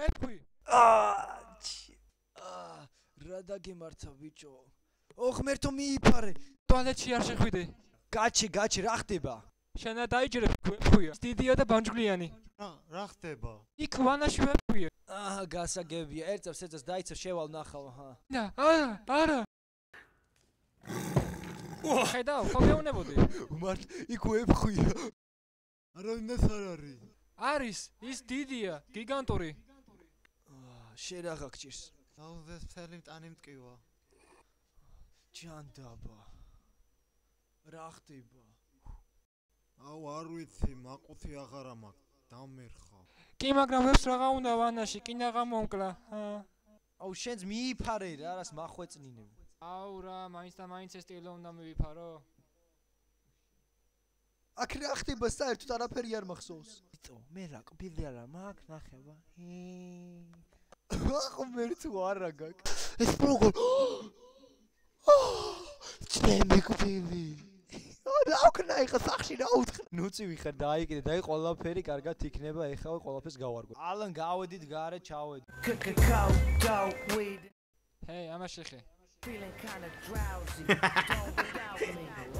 მეთქვი. რა დაგემართა ბიჭო. ღმერთო მიიფარე. ტუალეტში არ შეხვიდე. გაჩი, რა ხდება? შენა დაიჯერებ გვეფქვია. დიდია და ბანჯგვლიანი. რა ხდება? იქ ვანაში ვეფქვია. გასაგებია. ერთს დაიცო შევალ ნახავ, არა. ხედავ, ხო მეუნებოდი. მართ იქ ვეფხვია. არავინას არ არის. არის, ის დიდია, გიგანტური. შენ რა გაგჭირს? დაუძეს მთელი მტანი მტკივა. ჯანდაბა. რა ხდება? აუ არ ვიცი, მაყუთი აღარა მაქვს, დამერხა. კი, მაგრამ ვებს რაღა უნდა ვანაში, კინაღა მომკლა. აუ შენს მიიფარე რა, რას მახვეწნინებ. აუ რა, მაინც და მაინც ეს სტილო უნდა მივიფარო. აქ რა ხდება საერთოდ არაფერი არ მახსოვს. ბიჭო, მე რა კვირდი არა მაქვს ნახება. ღმერთო არა გაქვს. ეს პროგრ. ჩემი კვირდი. რა ვქნა ეხა სახში რა უთხრა. ნუცივი ხარ დაიკიდე და ყველაფერი კარგად იქნება, ეხა ყველაფერს გავარგო. ალან გავედით გარე ჩავედი. ჰეი, ამას შეხე. Feeling kind of drowsy. Don't without me.